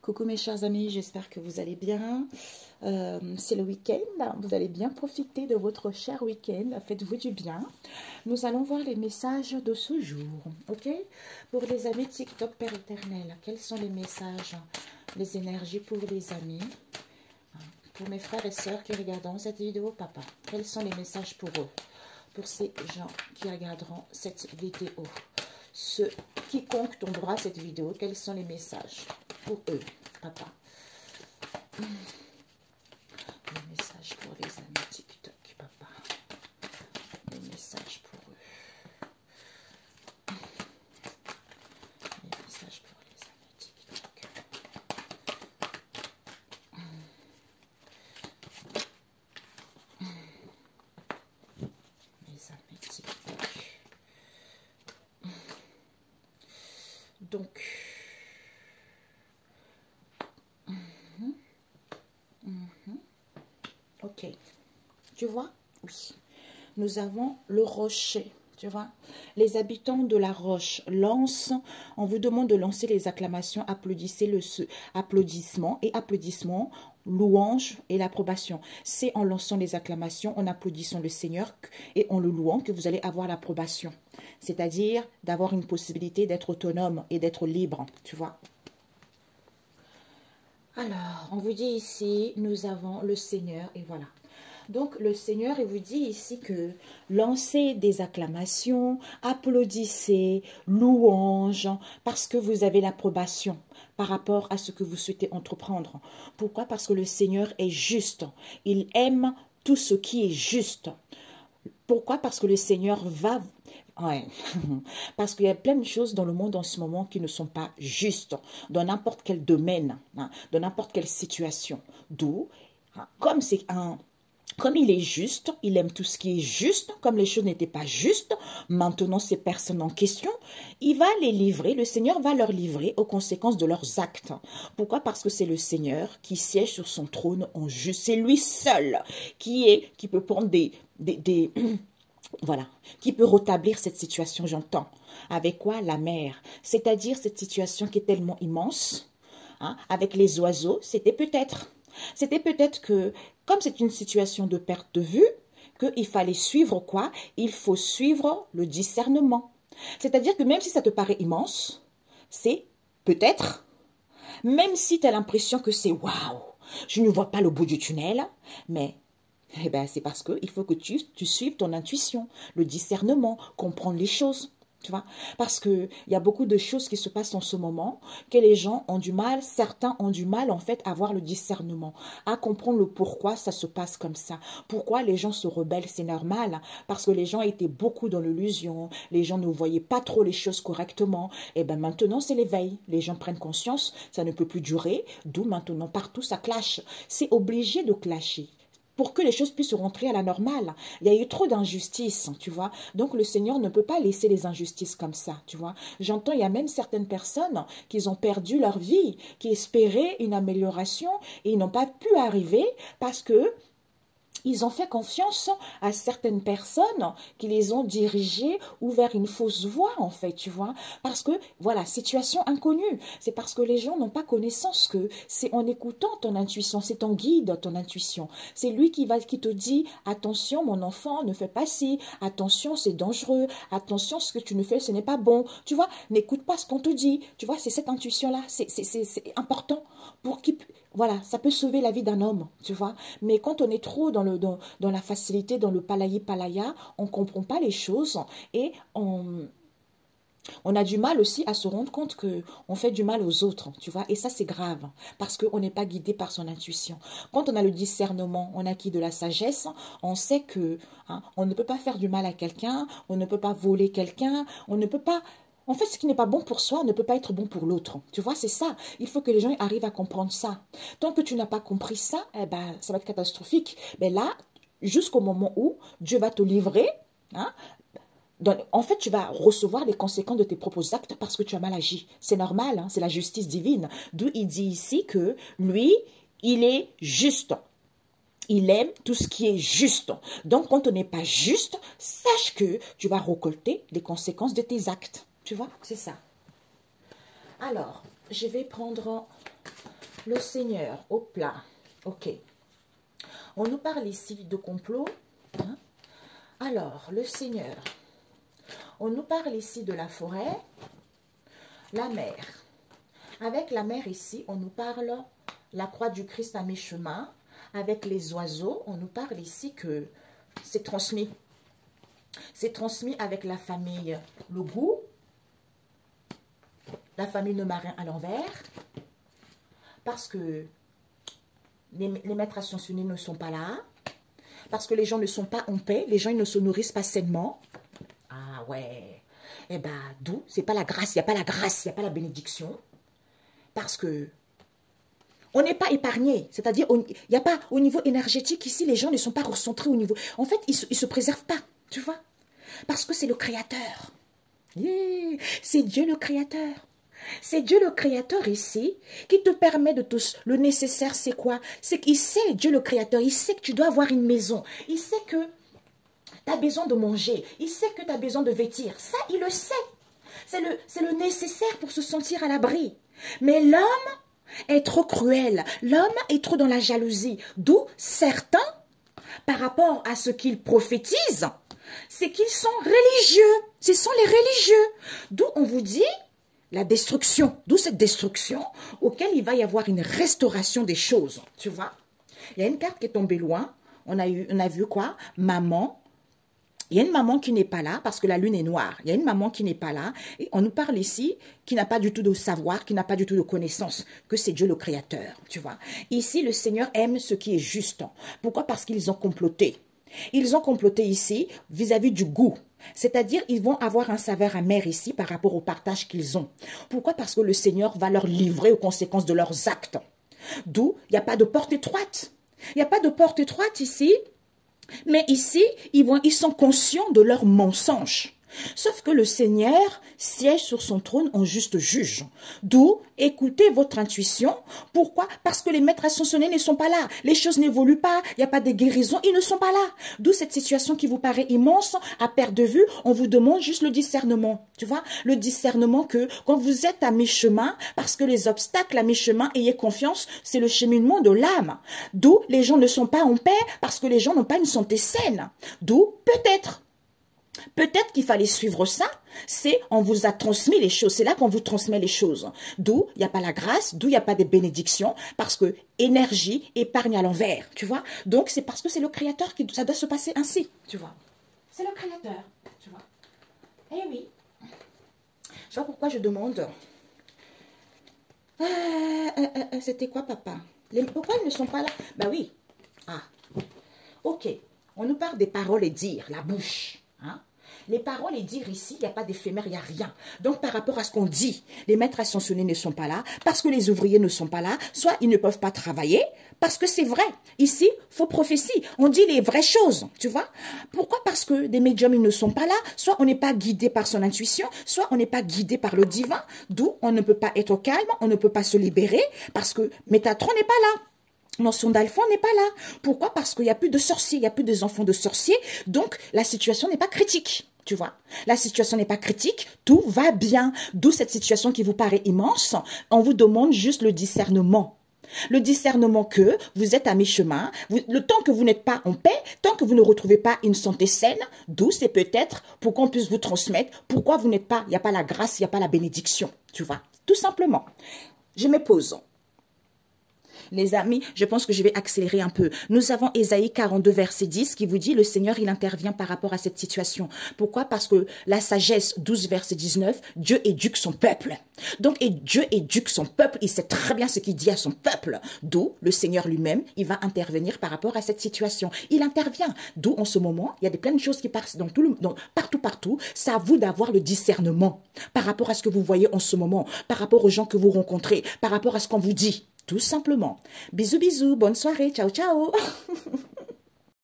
Coucou mes chers amis, j'espère que vous allez bien. C'est le week-end, vous allez bien profiter de votre cher week-end, faites-vous du bien. Nous allons voir les messages de ce jour, ok? Pour les amis TikTok Père éternel, quels sont les messages, les énergies pour les amis? Pour mes frères et sœurs qui regarderont cette vidéo, papa, quels sont les messages pour eux? Pour ces gens qui regarderont cette vidéo, quiconque tombera cette vidéo, quels sont les messages pour eux, papa? Les messages pour les amis TikTok, papa. Les messages pour eux. Les messages pour les amis TikTok. Les amis TikTok. Donc, ok, tu vois, oui, nous avons le rocher, tu vois, les habitants de la roche lancent, on vous demande de lancer les acclamations, applaudissez applaudissements et applaudissements, louange et l'approbation. C'est en lançant les acclamations, en applaudissant le Seigneur et en le louant que vous allez avoir l'approbation, c'est-à-dire d'avoir une possibilité d'être autonome et d'être libre, tu vois. Alors, on vous dit ici, nous avons le Seigneur, et voilà. Donc, le Seigneur, il vous dit ici que lancez des acclamations, applaudissez, louanges, parce que vous avez l'approbation par rapport à ce que vous souhaitez entreprendre. Pourquoi? Parce que le Seigneur est juste. Il aime tout ce qui est juste. Pourquoi? Parce que le Seigneur va... Ouais. Parce qu'il y a plein de choses dans le monde en ce moment qui ne sont pas justes, dans n'importe quel domaine, hein, dans n'importe quelle situation. D'où, hein, comme il est juste, il aime tout ce qui est juste, comme les choses n'étaient pas justes, maintenant ces personnes en question, il va les livrer, le Seigneur va leur livrer aux conséquences de leurs actes. Pourquoi? Parce que c'est le Seigneur qui siège sur son trône en juste, c'est lui seul qui peut prendre voilà, qui peut rétablir cette situation, j'entends. Avec quoi? La mer. C'est-à-dire cette situation qui est tellement immense, hein, avec les oiseaux, c'était peut-être que, comme c'est une situation de perte de vue, qu'il fallait suivre quoi? Il faut suivre le discernement. C'est-à-dire que même si ça te paraît immense, c'est peut-être, même si tu as l'impression que c'est waouh, je ne vois pas le bout du tunnel, mais... Eh bien, c'est parce qu'il faut que tu suives ton intuition, le discernement, comprendre les choses, tu vois. Parce qu'il y a beaucoup de choses qui se passent en ce moment, que les gens ont du mal, certains ont du mal en fait à avoir le discernement, à comprendre le pourquoi ça se passe comme ça. Pourquoi les gens se rebellent, c'est normal, parce que les gens étaient beaucoup dans l'illusion, les gens ne voyaient pas trop les choses correctement. Et bien maintenant, c'est l'éveil. Les gens prennent conscience, ça ne peut plus durer, d'où maintenant partout ça clash. C'est obligé de clasher pour que les choses puissent rentrer à la normale. Il y a eu trop d'injustices, tu vois. Donc, le Seigneur ne peut pas laisser les injustices comme ça, tu vois. J'entends, il y a même certaines personnes qui ont perdu leur vie, qui espéraient une amélioration et ils n'ont pas pu arriver parce que ils ont fait confiance à certaines personnes qui les ont dirigées ou vers une fausse voie, en fait, tu vois. Parce que, voilà, situation inconnue. C'est parce que les gens n'ont pas connaissance que c'est en écoutant ton intuition, c'est ton guide, ton intuition. C'est lui qui te dit, attention, mon enfant, ne fais pas ci, attention, c'est dangereux, attention, ce que tu ne fais, ce n'est pas bon. Tu vois, n'écoute pas ce qu'on te dit. Tu vois, c'est cette intuition-là, c'est important pour qu'il... Voilà, ça peut sauver la vie d'un homme, tu vois. Mais quand on est trop dans la facilité, dans le palaya, on ne comprend pas les choses et on a du mal aussi à se rendre compte qu'on fait du mal aux autres, tu vois. Et ça, c'est grave parce qu'on n'est pas guidé par son intuition. Quand on a le discernement, on a acquis de la sagesse, on sait que on ne peut pas faire du mal à quelqu'un, on ne peut pas voler quelqu'un, on ne peut pas... En fait, ce qui n'est pas bon pour soi ne peut pas être bon pour l'autre. Tu vois, c'est ça. Il faut que les gens arrivent à comprendre ça. Tant que tu n'as pas compris ça, eh ben, ça va être catastrophique. Mais là, jusqu'au moment où Dieu va te livrer, hein, en fait, tu vas recevoir les conséquences de tes propres actes parce que tu as mal agi. C'est normal, hein, c'est la justice divine. D'où il dit ici que lui, il est juste. Il aime tout ce qui est juste. Donc, quand on n'est pas juste, sache que tu vas récolter les conséquences de tes actes. Tu vois, c'est ça. Alors, je vais prendre Le Seigneur, hop là. Ok. On nous parle ici de complot. Hein? Alors, le Seigneur. On nous parle ici de la forêt. La mer. Avec la mer ici, on nous parle la croix du Christ à mi-chemin. Avec les oiseaux, on nous parle ici que c'est transmis. C'est transmis avec la famille le goût. La famille de marin à l'envers. Parce que les maîtres ascensionnés ne sont pas là. Parce que les gens ne sont pas en paix. Les gens ils ne se nourrissent pas sainement. Ah ouais. Eh bien, d'où? C'est pas la grâce. Il n'y a pas la grâce. Il n'y a pas la bénédiction. Parce que on n'est pas épargné. C'est-à-dire, il n'y a pas au niveau énergétique ici, les gens ne sont pas recentrés au niveau. En fait, ils ne se préservent pas. Tu vois? Parce que c'est le Créateur. Yeah. C'est Dieu le Créateur. C'est Dieu le Créateur ici qui te permet de tous. Le nécessaire, c'est quoi? C'est qu'il sait, Dieu le Créateur, il sait que tu dois avoir une maison. Il sait que tu as besoin de manger. Il sait que tu as besoin de vêtir. Ça, il le sait. C'est le nécessaire pour se sentir à l'abri. Mais l'homme est trop cruel. L'homme est trop dans la jalousie. D'où certains, par rapport à ce qu'ils prophétisent, c'est qu'ils sont religieux. Ce sont les religieux. D'où on vous dit la destruction, d'où cette destruction auquel il va y avoir une restauration des choses, tu vois. Il y a une carte qui est tombée loin, on a vu quoi? Maman. Il y a une maman qui n'est pas là parce que la lune est noire. Il y a une maman qui n'est pas là et on nous parle ici qui n'a pas du tout de savoir, qui n'a pas du tout de connaissance, que c'est Dieu le Créateur, tu vois. Ici, le Seigneur aime ce qui est juste. Pourquoi? Parce qu'ils ont comploté. Ils ont comploté ici vis-à-vis du goût. C'est-à-dire, ils vont avoir un saveur amer ici par rapport au partage qu'ils ont. Pourquoi? Parce que le Seigneur va leur livrer aux conséquences de leurs actes. D'où, il n'y a pas de porte étroite. Il n'y a pas de porte étroite ici. Mais ici, ils sont conscients de leurs mensonges. Sauf que le Seigneur siège sur son trône en juste juge. D'où, écoutez votre intuition. Pourquoi? Parce que les maîtres ascensionnés ne sont pas là. Les choses n'évoluent pas. Il n'y a pas de guérison. Ils ne sont pas là. D'où cette situation qui vous paraît immense, à perte de vue. On vous demande juste le discernement. Tu vois? Le discernement que quand vous êtes à mi-chemin, parce que les obstacles à mi-chemin, ayez confiance, c'est le cheminement de l'âme. D'où les gens ne sont pas en paix parce que les gens n'ont pas une santé saine. D'où peut-être qu'il fallait suivre ça, c'est on vous a transmis les choses, c'est là qu'on vous transmet les choses. D'où il n'y a pas la grâce, d'où il n'y a pas de bénédiction, parce que énergie épargne à l'envers, tu vois. Donc c'est parce que c'est le Créateur qui ça doit se passer ainsi, tu vois. C'est le Créateur, tu vois. Eh oui. Je vois pourquoi je demande. C'était quoi, papa? Pourquoi ils ne sont pas là? Bah oui. Ah. Ok. On nous parle des paroles et dire, la bouche. Hein? Les paroles et dire ici, il n'y a pas d'éphémère, il n'y a rien. Donc, par rapport à ce qu'on dit, les maîtres ascensionnés ne sont pas là, parce que les ouvriers ne sont pas là, soit ils ne peuvent pas travailler, parce que c'est vrai. Ici, faux prophétie, on dit les vraies choses, tu vois. Pourquoi? Parce que des médiums, ils ne sont pas là, soit on n'est pas guidé par son intuition, soit on n'est pas guidé par le divin, d'où on ne peut pas être au calme, on ne peut pas se libérer, parce que Métatron n'est pas là. Notion d'Alpha n'est pas là. Pourquoi? Parce qu'il n'y a plus de sorciers, il n'y a plus des enfants de sorciers. Donc, la situation n'est pas critique. Tu vois? La situation n'est pas critique. Tout va bien. D'où cette situation qui vous paraît immense. On vous demande juste le discernement. Le discernement que vous êtes à mi-chemin. Le temps que vous n'êtes pas en paix, tant que vous ne retrouvez pas une santé saine, d'où c'est peut-être pour qu'on puisse vous transmettre. Pourquoi vous n'êtes pas, il n'y a pas la grâce, il n'y a pas la bénédiction. Tu vois? Tout simplement. Je me pose. Les amis, je pense que je vais accélérer un peu. Nous avons Ésaïe 42, verset 10 qui vous dit, le Seigneur, il intervient par rapport à cette situation. Pourquoi? Parce que la sagesse 12, verset 19, Dieu éduque son peuple. Donc, et Dieu éduque son peuple, il sait très bien ce qu'il dit à son peuple. D'où le Seigneur lui-même, il va intervenir par rapport à cette situation. Il intervient. D'où, en ce moment, il y a plein de choses qui passent partout. C'est à vous d'avoir le discernement par rapport à ce que vous voyez en ce moment, par rapport aux gens que vous rencontrez, par rapport à ce qu'on vous dit. Tout simplement. Bisous, bisous. Bonne soirée. Ciao, ciao.